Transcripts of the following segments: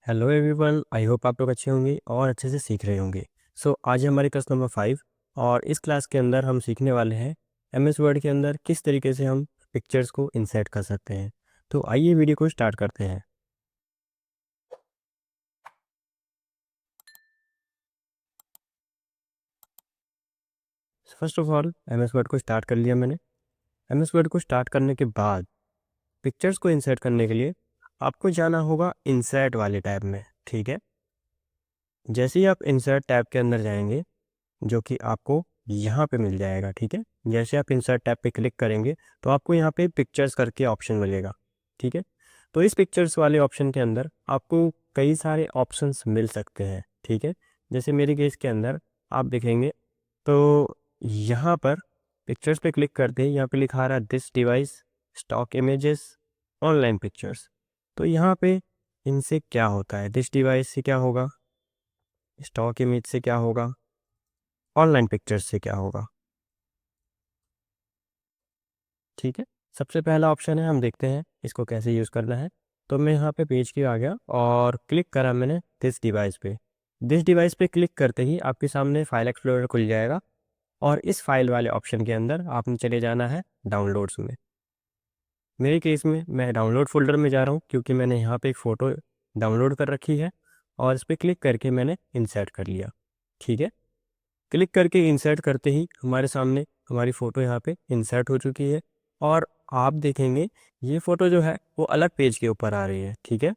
Hello everyone, I hope आप लोग अच्छे होंगे और अच्छे से सीख रहे होंगे। आज है हमारी क्लास नंबर 5 और इस क्लास के अंदर हम सीखने वाले हैं एमएस वर्ड के अंदर किस तरीके से हम पिक्चर्स को इंसर्ट कर सकते हैं। तो आइए वीडियो को स्टार्ट करते हैं। First of all MS word को स्टार्ट कर लिया मैंने। एमएस वर्ड को स्टार्ट करने के बाद पिक्चर्स को इंसर्ट करने के लिए आपको जाना होगा इंसर्ट वाले टैब में। ठीक है, जैसे ही आप इंसर्ट टैब के अंदर जाएंगे जो कि आपको यहाँ पे मिल जाएगा। ठीक है, जैसे आप इंसर्ट टैब पे क्लिक करेंगे तो आपको यहाँ पे पिक्चर्स करके ऑप्शन मिलेगा। ठीक है, तो इस पिक्चर्स वाले ऑप्शन के अंदर आपको कई सारे ऑप्शंस मिल सकते हैं। ठीक है, जैसे मेरे केस के अंदर आप देखेंगे तो यहाँ पर पिक्चर्स पे क्लिक करते ही यहाँ पे लिखा आ रहा है this device stock images online pictures. तो यहाँ पे इनसे क्या होता है, दिस डिवाइस से क्या होगा, स्टॉक इमेज से क्या होगा, ऑनलाइन पिक्चर्स से क्या होगा। ठीक है, सबसे पहला ऑप्शन है, हम देखते हैं इसको कैसे यूज़ करना है। तो मैं यहाँ पे पेज के आ गया और क्लिक करा मैंने दिस डिवाइस पे। दिस डिवाइस पे क्लिक करते ही आपके सामने फाइल एक्सप्लोरर खुल जाएगा और इस फाइल वाले ऑप्शन के अंदर आपने चले जाना है डाउनलोड्स में। मेरे केस में मैं डाउनलोड फोल्डर में जा रहा हूँ क्योंकि मैंने यहाँ पे एक फ़ोटो डाउनलोड कर रखी है और इस पर क्लिक करके मैंने इंसर्ट कर लिया। ठीक है, क्लिक करके इंसर्ट करते ही हमारे सामने हमारी फ़ोटो यहाँ पे इंसर्ट हो चुकी है और आप देखेंगे ये फ़ोटो जो है वो अलग पेज के ऊपर आ रही है। ठीक है,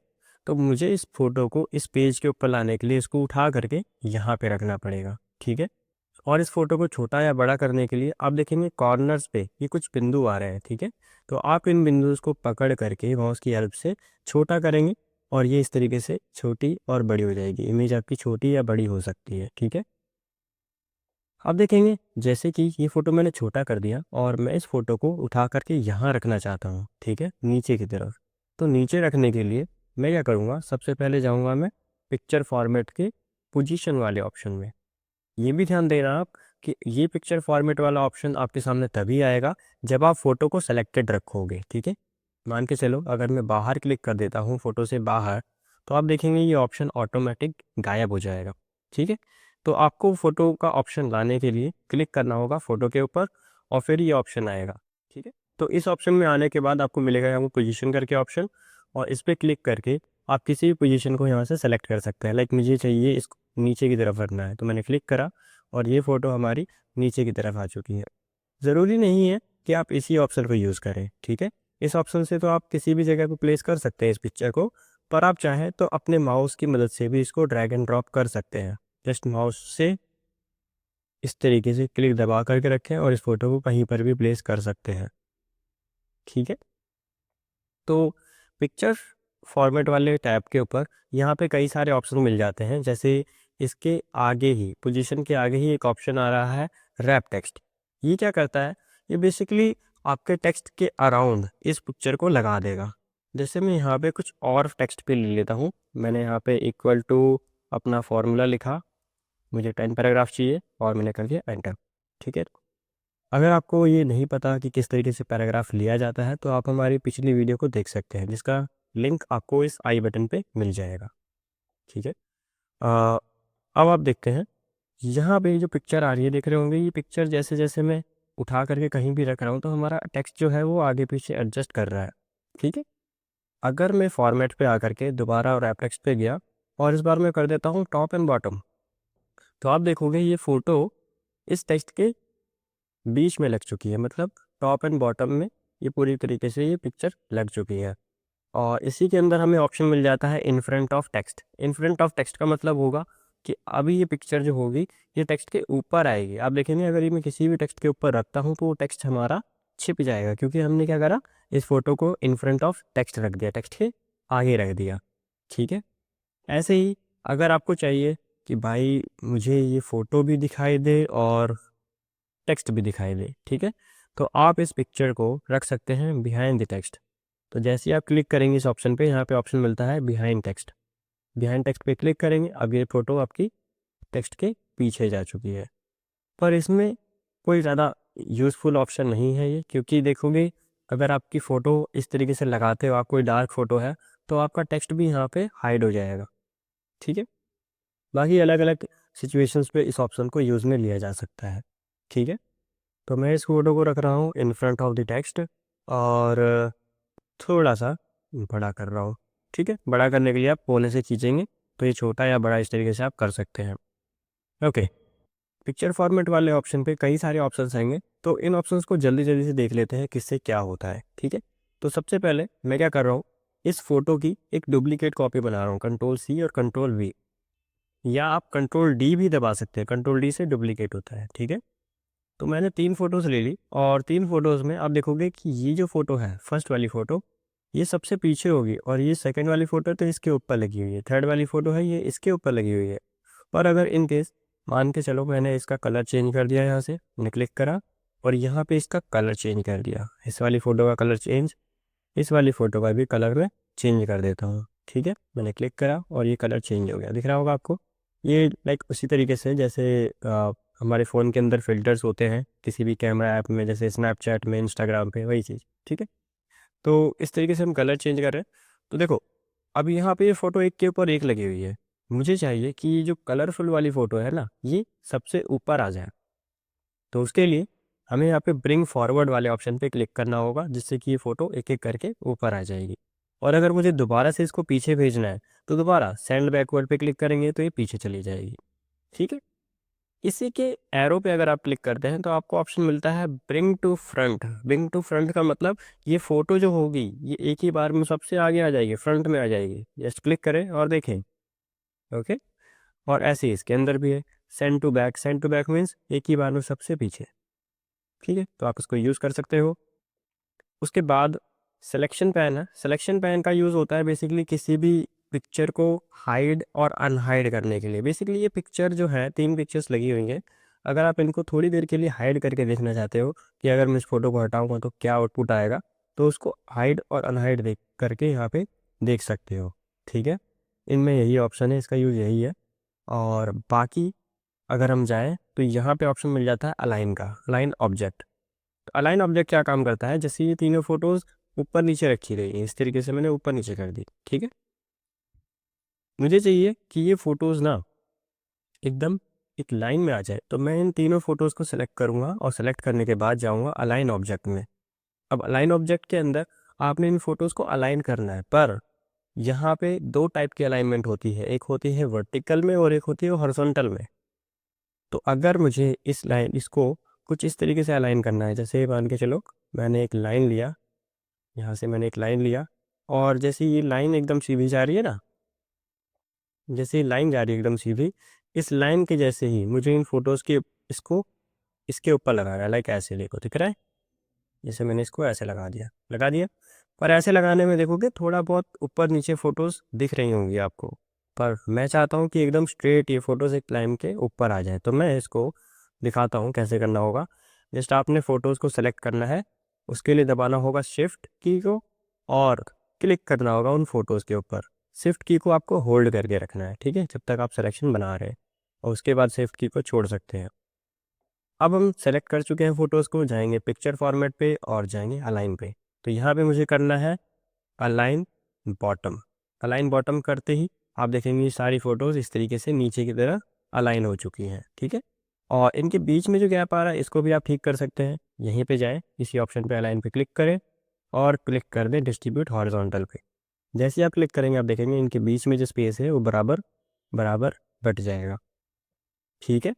तो मुझे इस फ़ोटो को इस पेज के ऊपर लाने के लिए इसको उठा करके यहाँ पे रखना पड़ेगा। ठीक है, और इस फ़ोटो को छोटा या बड़ा करने के लिए आप देखेंगे कॉर्नर्स पे ये कुछ बिंदु आ रहे हैं। ठीक है, तो आप इन बिंदुओं को पकड़ करके माउस की हेल्प से छोटा करेंगे और ये इस तरीके से छोटी और बड़ी हो जाएगी। इमेज आपकी छोटी या बड़ी हो सकती है। ठीक है, अब देखेंगे जैसे कि ये फ़ोटो मैंने छोटा कर दिया और मैं इस फ़ोटो को उठा करके यहाँ रखना चाहता हूँ। ठीक है, नीचे की तरफ। तो नीचे रखने के लिए मैं क्या करूँगा, सबसे पहले जाऊँगा मैं पिक्चर फॉर्मेट के पोजीशन वाले ऑप्शन में। ये भी ध्यान देना आप कि ये पिक्चर फॉर्मेट वाला ऑप्शन आपके सामने तभी आएगा जब आप फ़ोटो को सेलेक्टेड रखोगे। ठीक है, मान के चलो अगर मैं बाहर क्लिक कर देता हूँ फ़ोटो से बाहर, तो आप देखेंगे ये ऑप्शन ऑटोमेटिक गायब हो जाएगा। ठीक है, तो आपको फ़ोटो का ऑप्शन लाने के लिए क्लिक करना होगा फ़ोटो के ऊपर और फिर ये ऑप्शन आएगा। ठीक है, तो इस ऑप्शन में आने के बाद आपको मिलेगा यहाँ पर पोजीशन करके ऑप्शन और इस पर क्लिक करके आप किसी भी पोजीशन को यहाँ से सेलेक्ट कर सकते हैं। लाइक मुझे चाहिए इसको नीचे की तरफ रखना है, तो मैंने क्लिक करा और ये फ़ोटो हमारी नीचे की तरफ आ चुकी है। ज़रूरी नहीं है कि आप इसी ऑप्शन को यूज़ करें। ठीक है, इस ऑप्शन से तो आप किसी भी जगह पे प्लेस कर सकते हैं इस पिक्चर को, पर आप चाहें तो अपने माउस की मदद से भी इसको ड्रैग एंड ड्रॉप कर सकते हैं। जस्ट माउस से इस तरीके से क्लिक दबा करके रखें और इस फ़ोटो को कहीं पर भी प्लेस कर सकते हैं। ठीक है, तो पिक्चर फॉर्मेट वाले टैब के ऊपर यहाँ पे कई सारे ऑप्शन मिल जाते हैं। जैसे इसके आगे ही पोजीशन के आगे ही एक ऑप्शन आ रहा है रैप टेक्स्ट। ये क्या करता है, ये बेसिकली आपके टेक्स्ट के अराउंड इस पिक्चर को लगा देगा। जैसे मैं यहाँ पे कुछ और टेक्स्ट पे ले लेता हूँ, मैंने यहाँ पे इक्वल टू अपना फॉर्मूला लिखा, मुझे 10 पैराग्राफ चाहिए और मैंने कर दिया एंटर। ठीक है, अगर आपको ये नहीं पता कि किस तरीके से पैराग्राफ लिया जाता है तो आप हमारी पिछली वीडियो को देख सकते हैं जिसका लिंक आपको इस आई बटन पे मिल जाएगा। ठीक है, अ, अब आप देखते हैं यहाँ पे जो पिक्चर आ रही है, देख रहे होंगे ये पिक्चर जैसे जैसे मैं उठा करके कहीं भी रख रहा हूँ तो हमारा टेक्स्ट जो है वो आगे पीछे एडजस्ट कर रहा है। ठीक है, अगर मैं फॉर्मेट पे आकर के दोबारा रैप टेक्स्ट पे गया और इस बार मैं कर देता हूँ टॉप एंड बॉटम, तो आप देखोगे ये फ़ोटो इस टेक्स्ट के बीच में लग चुकी है। मतलब टॉप एंड बॉटम में ये पूरी तरीके से ये पिक्चर लग चुकी है और इसी के अंदर हमें ऑप्शन मिल जाता है in front of text. In front of text का मतलब होगा कि अभी ये पिक्चर जो होगी ये टेक्स्ट के ऊपर आएगी। आप देखेंगे अगर ये मैं किसी भी टेक्स्ट के ऊपर रखता हूँ तो वो टेक्स्ट हमारा छिप जाएगा क्योंकि हमने क्या करा, इस फोटो को इन फ्रंट ऑफ टेक्स्ट रख दिया, टेक्स्ट के आगे रख दिया। ठीक है, ऐसे ही अगर आपको चाहिए कि भाई मुझे ये फ़ोटो भी दिखाई दे और टेक्स्ट भी दिखाई दे, ठीक है, तो आप इस पिक्चर को रख सकते हैं बिहाइंड द टेक्स्ट। तो जैसे ही आप क्लिक करेंगे इस ऑप्शन पे, यहाँ पे ऑप्शन मिलता है बिहाइंड टेक्स्ट। बिहाइंड टेक्स्ट पे क्लिक करेंगे, अब ये फ़ोटो आपकी टेक्स्ट के पीछे जा चुकी है। पर इसमें कोई ज़्यादा यूज़फुल ऑप्शन नहीं है ये, क्योंकि देखोगे अगर आपकी फ़ोटो इस तरीके से लगाते हो, आप कोई डार्क फ़ोटो है तो आपका टेक्स्ट भी यहाँ पे हाइड हो जाएगा। ठीक है। बाकी अलग अलग सिचुएशंस पे इस ऑप्शन को यूज़ में लिया जा सकता है। ठीक है। तो मैं इस फ़ोटो को रख रहा हूँ in front of the text और थोड़ा सा बड़ा कर रहा हूँ। ठीक है। बड़ा करने के लिए आप कोने से खींचेंगे तो ये छोटा या बड़ा इस तरीके से आप कर सकते हैं। ओके। पिक्चर फॉर्मेट वाले ऑप्शन पे कई सारे ऑप्शंस आएंगे, तो इन ऑप्शंस को जल्दी जल्दी से देख लेते हैं किससे क्या होता है। ठीक है। तो सबसे पहले मैं क्या कर रहा हूँ, इस फोटो की एक डुप्लीकेट कॉपी बना रहा हूँ, कंट्रोल C और कंट्रोल V, या आप कंट्रोल D भी दबा सकते हैं, कंट्रोल D से डुप्लीकेट होता है। ठीक है। तो मैंने 3 फ़ोटोज़ ले ली और 3 फ़ोटोज़ में आप देखोगे कि ये जो फ़ोटो है, फर्स्ट वाली फ़ोटो, ये सबसे पीछे होगी और ये सेकंड वाली फ़ोटो तो इसके ऊपर लगी हुई है, थर्ड वाली फ़ोटो है ये इसके ऊपर लगी हुई है। और अगर इन केस मान के चलो मैंने इसका कलर चेंज कर दिया, यहाँ से मैंने क्लिक करा और यहाँ पे इसका कलर चेंज कर दिया, इस वाली फ़ोटो का कलर चेंज, इस वाली फ़ोटो का भी कलर मैं चेंज कर देता हूँ। ठीक है। मैंने क्लिक करा और ये कलर चेंज हो गया, दिख रहा होगा आपको। ये लाइक उसी तरीके से जैसे हमारे फ़ोन के अंदर फ़िल्टर्स होते हैं किसी भी कैमरा ऐप में, जैसे स्नैपचैट में, इंस्टाग्राम पे, वही चीज़। ठीक है। तो इस तरीके से हम कलर चेंज कर रहे हैं। तो देखो, अब यहाँ पे ये फ़ोटो एक के ऊपर एक लगी हुई है, मुझे चाहिए कि ये जो कलरफुल वाली फ़ोटो है ना, ये सबसे ऊपर आ जाए। तो उसके लिए हमें यहाँ पे ब्रिंग फॉरवर्ड वाले ऑप्शन पे क्लिक करना होगा, जिससे कि ये फ़ोटो एक एक करके ऊपर आ जाएगी। और अगर मुझे दोबारा से इसको पीछे भेजना है तो दोबारा सेंड बैकवर्ड पे क्लिक करेंगे तो ये पीछे चली जाएगी। ठीक है। इसी के एरो पे अगर आप क्लिक करते हैं तो आपको ऑप्शन मिलता है bring to front. Bring to front का मतलब ये फ़ोटो जो होगी ये एक ही बार में सबसे आगे आ जाएगी, फ्रंट में आ जाएगी। जस्ट क्लिक करें और देखें। ओके। और ऐसे ही इसके अंदर भी है send to back. Send to back means एक ही बार में सबसे पीछे। ठीक है। तो आप इसको यूज़ कर सकते हो। उसके बाद सिलेक्शन पैन है। सिलेक्शन पैन का यूज़ होता है बेसिकली किसी भी पिक्चर को हाइड और अनहाइड करने के लिए। बेसिकली ये पिक्चर जो है, 3 पिक्चर्स लगी हुई हैं, अगर आप इनको थोड़ी देर के लिए हाइड करके देखना चाहते हो कि अगर मैं इस फ़ोटो को हटाऊँगा तो क्या आउटपुट आएगा, तो उसको हाइड और अनहाइड देख करके यहाँ पे देख सकते हो। ठीक है। इनमें यही ऑप्शन है, इसका यूज़ यही है। और बाकी अगर हम जाएँ तो यहाँ पे ऑप्शन मिल जाता है अलाइन का, अलाइन ऑब्जेक्ट। तो अलाइन ऑब्जेक्ट क्या काम करता है, जैसे ये तीनों फोटोज ऊपर नीचे रखी रही है, इस तरीके से मैंने ऊपर नीचे कर दी। ठीक है। मुझे चाहिए कि ये फोटोज ना एकदम एक लाइन में आ जाए, तो मैं इन तीनों फोटोज को सिलेक्ट करूंगा और सिलेक्ट करने के बाद जाऊंगा अलाइन ऑब्जेक्ट में। अब अलाइन ऑब्जेक्ट के अंदर आपने इन फोटोज को अलाइन करना है, पर यहाँ पे 2 टाइप की अलाइनमेंट होती है, एक होती है वर्टिकल में और एक होती है हॉरिजॉन्टल में। तो अगर मुझे इसको कुछ इस तरीके से अलाइन करना है, जैसे मान के चलो मैंने एक लाइन लिया, यहाँ से मैंने एक लाइन लिया और जैसे ये लाइन एकदम सीधी जा रही है ना, जैसे ये लाइन जा रही है एकदम सीधी, इस लाइन के जैसे ही मुझे इन फोटोज़ के इसको इसके ऊपर लगाना है। लाइक ऐसे देखो, दिख रहा है, जैसे मैंने इसको ऐसे लगा दिया। पर ऐसे लगाने में देखोगे थोड़ा बहुत ऊपर नीचे फ़ोटोज़ दिख रही होंगी आपको, पर मैं चाहता हूँ कि एकदम स्ट्रेट ये फ़ोटोज़ एक लाइन के ऊपर आ जाए। तो मैं इसको दिखाता हूँ कैसे करना होगा। जस्ट आपने फ़ोटोज़ को सेलेक्ट करना है, उसके लिए दबाना होगा शिफ्ट की को और क्लिक करना होगा उन फ़ोटोज़ के ऊपर। शिफ्ट की को आपको होल्ड करके रखना है, ठीक है, जब तक आप सिलेक्शन बना रहे हैं, और उसके बाद शिफ्ट की को छोड़ सकते हैं। अब हम सेलेक्ट कर चुके हैं फ़ोटोज़ को, जाएंगे पिक्चर फॉर्मेट पे और जाएंगे अलाइन पे। तो यहाँ पे मुझे करना है अलाइन बॉटम। अलाइन बॉटम करते ही आप देखेंगे ये सारी फ़ोटोज़ इस तरीके से नीचे की तरह अलाइन हो चुकी हैं। ठीक है। और इनके बीच में जो गैप आ रहा है इसको भी आप ठीक कर सकते हैं। यहीं पे जाएँ, इसी ऑप्शन पे अलाइन पे क्लिक करें और क्लिक कर दें डिस्ट्रीब्यूट हॉरिजॉन्टल पे। जैसे ही आप क्लिक करेंगे आप देखेंगे इनके बीच में जो स्पेस है वो बराबर बराबर बट जाएगा। ठीक है।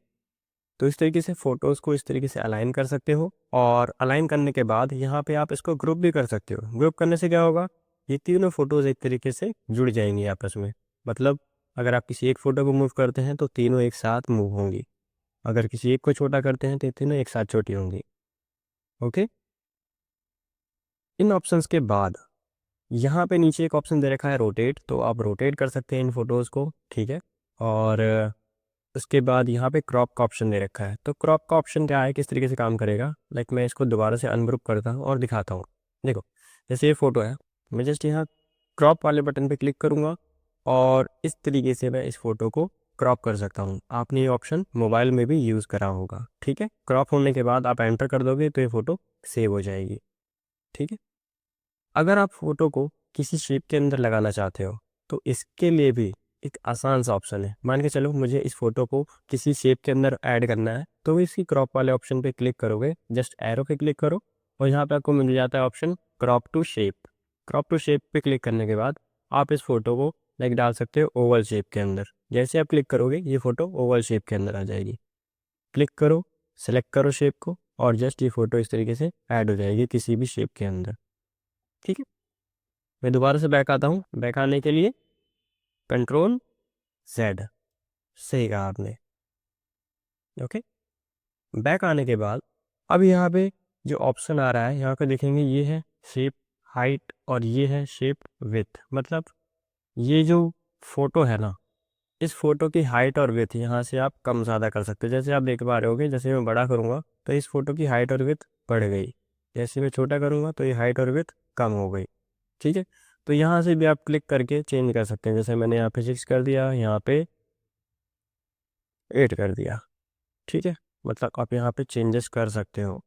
तो इस तरीके से फ़ोटोज़ को इस तरीके से अलाइन कर सकते हो, और अलाइन करने के बाद यहाँ पे आप इसको ग्रुप भी कर सकते हो। ग्रुप करने से क्या होगा, ये तीनों फ़ोटोज़ एक तरीके से जुड़ जाएंगी आपस में। मतलब अगर आप किसी एक फ़ोटो को मूव करते हैं तो तीनों एक साथ मूव होंगी, अगर किसी एक को छोटा करते हैं तो ये तीनों एक साथ छोटी होंगी। ओके। इन ऑप्शंस के बाद यहाँ पे नीचे एक ऑप्शन दे रखा है रोटेट, तो आप रोटेट कर सकते हैं इन फ़ोटोज़ को। ठीक है। और उसके बाद यहाँ पे क्रॉप का ऑप्शन दे रखा है। तो क्रॉप का ऑप्शन क्या है, किस तरीके से काम करेगा, लाइक मैं इसको दोबारा से अनग्रुप करता हूँ और दिखाता हूँ। देखो, जैसे ये फ़ोटो है, मैं जस्ट यहाँ क्रॉप वाले बटन पे क्लिक करूँगा और इस तरीके से मैं इस फ़ोटो को क्रॉप कर सकता हूँ। आपने ये ऑप्शन मोबाइल में भी यूज़ करा होगा। ठीक है। क्रॉप होने के बाद आप एंटर कर दोगे तो ये फ़ोटो सेव हो जाएगी। ठीक है। अगर आप फ़ोटो को किसी शेप के अंदर लगाना चाहते हो तो इसके लिए भी एक आसान सा ऑप्शन है। मान के चलो मुझे इस फोटो को किसी शेप के अंदर ऐड करना है, तो इसी क्रॉप वाले ऑप्शन पे क्लिक करोगे, जस्ट एरो पे क्लिक करो और यहाँ पे आपको मिल जाता है option crop to shape. Crop to shape पे क्लिक करने के बाद आप इस फोटो को लाइक डाल सकते हो ओवल शेप के अंदर। जैसे आप क्लिक करोगे ये फोटो ओवल शेप के अंदर आ जाएगी। क्लिक करो, सेलेक्ट करो शेप को और जस्ट ये फोटो इस तरीके से ऐड हो जाएगी किसी भी शेप के अंदर। ठीक है, मैं दोबारा से बैक आता हूँ। बैक आने के लिए कंट्रोल जेड, सही कहा आपने। ओके, बैक आने के बाद अब यहाँ पे जो ऑप्शन आ रहा है यहाँ पे देखेंगे, ये है शेप हाइट और ये है शेप विथ। मतलब ये जो फोटो है ना, इस फोटो की हाइट और विथ यहाँ से आप कम ज़्यादा कर सकते हो। जैसे आप देख पा रहे होगे, जैसे मैं बड़ा करूँगा तो इस फोटो की हाइट और विथ बढ़ गई, जैसे मैं छोटा करूँगा तो ये हाइट और विथ कम हो गई। ठीक है, तो यहाँ से भी आप क्लिक करके चेंज कर सकते हैं। जैसे मैंने यहाँ पे 6 कर दिया, यहाँ पे 8 कर दिया। ठीक है, मतलब आप यहाँ पे चेंजेस कर सकते हो।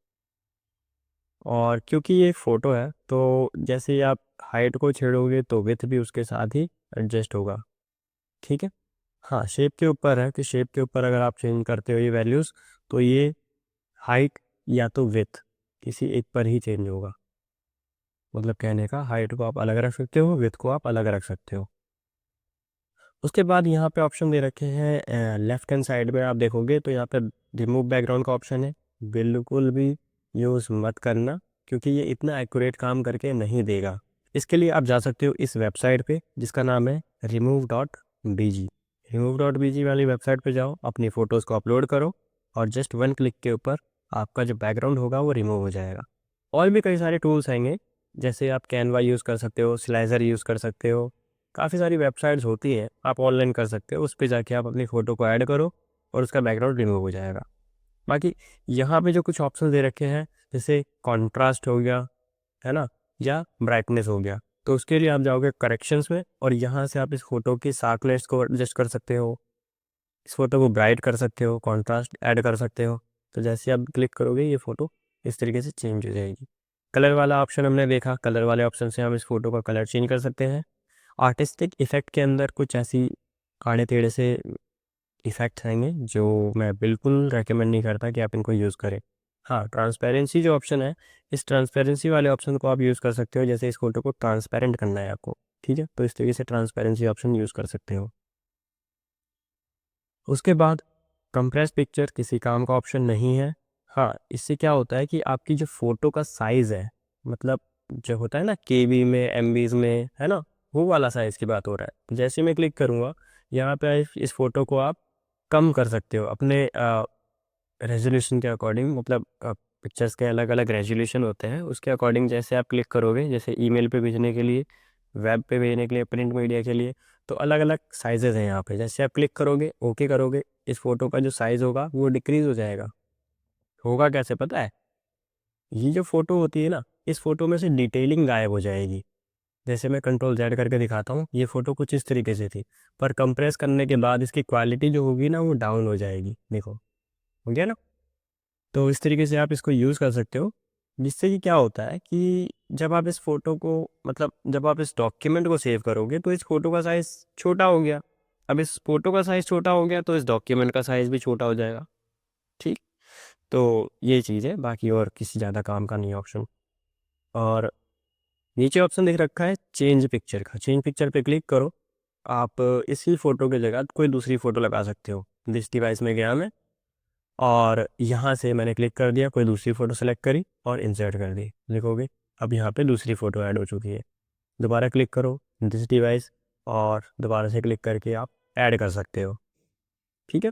और क्योंकि ये फ़ोटो है तो जैसे ही आप हाइट को छेड़ोगे तो विथ भी उसके साथ ही एडजस्ट होगा। ठीक है, हाँ, शेप के ऊपर है कि शेप के ऊपर अगर आप चेंज करते हो ये वैल्यूज़, तो ये हाइट या तो विथ किसी एक पर ही चेंज होगा। मतलब कहने का, हाइट को आप अलग रख सकते हो, विथ को आप अलग रख सकते हो। उसके बाद यहाँ पे ऑप्शन दे रखे हैं लेफ्ट हैंड साइड में आप देखोगे तो यहाँ पे रिमूव बैकग्राउंड का ऑप्शन है। बिल्कुल भी यूज़ मत करना, क्योंकि ये इतना एक्यूरेट काम करके नहीं देगा। इसके लिए आप जा सकते हो इस वेबसाइट पे जिसका नाम है remove.bg। remove.bg वाली वेबसाइट पे जाओ, अपनी फ़ोटोज़ को अपलोड करो और जस्ट 1 क्लिक के ऊपर आपका जो बैकग्राउंड होगा वो रिमूव हो जाएगा। और भी कई सारे टूल्स आएंगे, जैसे आप कैनवा यूज़ कर सकते हो, स्लाइजर यूज़ कर सकते हो। काफ़ी सारी वेबसाइट्स होती हैं, आप ऑनलाइन कर सकते हो। उस पे जाके आप अपनी फ़ोटो को ऐड करो और उसका बैकग्राउंड रिमूव हो जाएगा। बाकी यहाँ पे जो कुछ ऑप्शन दे रखे हैं, जैसे कॉन्ट्रास्ट हो गया, है ना, या ब्राइटनेस हो गया, तो उसके लिए आप जाओगे करेक्शंस में और यहाँ से आप इस फोटो की शार्पनेस को एडजस्ट कर सकते हो, इस फोटो को ब्राइट कर सकते हो, कॉन्ट्रास्ट ऐड कर सकते हो। तो जैसे आप क्लिक करोगे ये फ़ोटो इस तरीके से चेंज हो जाएगी। कलर वाला ऑप्शन हमने देखा, कलर वाले ऑप्शन से हम इस फोटो का कलर चेंज कर सकते हैं। आर्टिस्टिक इफ़ेक्ट के अंदर कुछ ऐसी आड़े टेढ़े से इफ़ेक्ट्स आएंगे जो मैं बिल्कुल रेकमेंड नहीं करता कि आप इनको यूज़ करें। हाँ, ट्रांसपेरेंसी जो ऑप्शन है, इस ट्रांसपेरेंसी वाले ऑप्शन को आप यूज़ कर सकते हो। जैसे इस फोटो को ट्रांसपेरेंट करना है आपको, ठीक है, तो इस तरीके से ट्रांसपेरेंसी ऑप्शन यूज़ कर सकते हो। उसके बाद कंप्रेस पिक्चर किसी काम का ऑप्शन नहीं है। हाँ, इससे क्या होता है कि आपकी जो फ़ोटो का साइज़ है, मतलब जो होता है ना केबी में, एमबीज़ में, है ना, वो वाला साइज़ की बात हो रहा है। जैसे मैं क्लिक करूँगा यहाँ पे इस फ़ोटो को आप कम कर सकते हो अपने रेजोल्यूशन के अकॉर्डिंग। मतलब पिक्चर्स के अलग अलग रेजोल्यूशन होते हैं, उसके अकॉर्डिंग जैसे आप क्लिक करोगे, जैसे ईमेल पे भेजने के लिए, वेब पे भेजने के लिए, प्रिंट मीडिया के लिए, तो अलग अलग साइजेज़ हैं यहाँ पे। जैसे आप क्लिक करोगे, ओके करोगे, इस फोटो का जो साइज़ होगा वो डिक्रीज़ हो जाएगा। होगा कैसे पता है? ये जो फ़ोटो होती है ना, इस फ़ोटो में से डिटेलिंग गायब हो जाएगी। जैसे मैं कंट्रोल जेड करके दिखाता हूँ, ये फ़ोटो कुछ इस तरीके से थी, पर कंप्रेस करने के बाद इसकी क्वालिटी जो होगी ना वो डाउन हो जाएगी। देखो, हो गया ना? तो इस तरीके से आप इसको यूज़ कर सकते हो, जिससे कि क्या होता है कि जब आप इस फ़ोटो को, मतलब जब आप इस डॉक्यूमेंट को सेव करोगे तो इस फ़ोटो का साइज़ छोटा हो गया। अब इस फ़ोटो का साइज़ छोटा हो गया तो इस डॉक्यूमेंट का साइज़ भी छोटा हो जाएगा। ठीक, तो ये चीज़ है, बाकी और किसी ज़्यादा काम का नहीं है ऑप्शन। और नीचे ऑप्शन दिख रखा है चेंज पिक्चर का, चेंज पिक्चर पे क्लिक करो। आप इसी फ़ोटो की जगह कोई दूसरी फ़ोटो लगा सकते हो। दिस डिवाइस में गया मैं और यहाँ से मैंने क्लिक कर दिया, कोई दूसरी फ़ोटो सेलेक्ट करी और इंसर्ट कर दी। देखोगे अब यहाँ पे दूसरी फ़ोटो ऐड हो चुकी है। दोबारा क्लिक करो दिस डिवाइस और दोबारा से क्लिक करके आप ऐड कर सकते हो। ठीक है,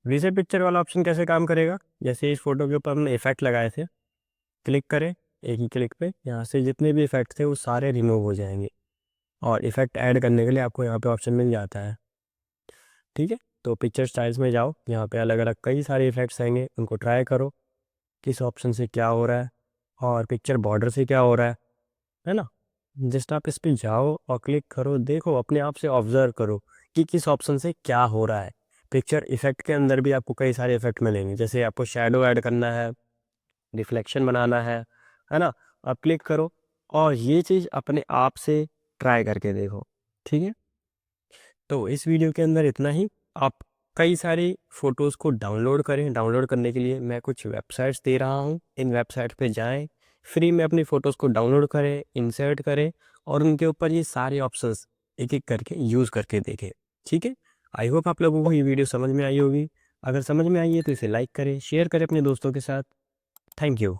रीसेट पिक्चर वाला ऑप्शन कैसे काम करेगा? जैसे इस फ़ोटो के ऊपर हमने इफ़ेक्ट लगाए थे, क्लिक करें एक ही क्लिक पे, यहाँ से जितने भी इफ़ेक्ट थे वो सारे रिमूव हो जाएंगे और इफ़ेक्ट ऐड करने के लिए आपको यहाँ पे ऑप्शन मिल जाता है। ठीक है, तो पिक्चर स्टाइल्स में जाओ, यहाँ पे अलग अलग कई सारे इफ़ेक्ट्स आएंगे, उनको ट्राई करो किस ऑप्शन से क्या हो रहा है और पिक्चर बॉर्डर से क्या हो रहा है ना। जस्ट आप इस पे जाओ और क्लिक करो, देखो अपने आप से ऑब्जर्व करो कि किस ऑप्शन से क्या हो रहा है। पिक्चर इफेक्ट के अंदर भी आपको कई सारे इफेक्ट मिलेंगे, जैसे आपको शैडो ऐड करना है, रिफ्लेक्शन बनाना है ना। आप क्लिक करो और ये चीज़ अपने आप से ट्राई करके देखो। ठीक है, तो इस वीडियो के अंदर इतना ही। आप कई सारी फ़ोटोज़ को डाउनलोड करें। डाउनलोड करने के लिए मैं कुछ वेबसाइट्स दे रहा हूँ, इन वेबसाइट पे जाएँ, फ्री में अपनी फ़ोटोज़ को डाउनलोड करें, इंसर्ट करें और उनके ऊपर ये सारे ऑप्शंस एक-एक करके यूज़ करके देखें। ठीक है? आई होप आप लोगों को ये वीडियो समझ में आई होगी। अगर समझ में आई है तो इसे लाइक करें, शेयर करें अपने दोस्तों के साथ। Thank you.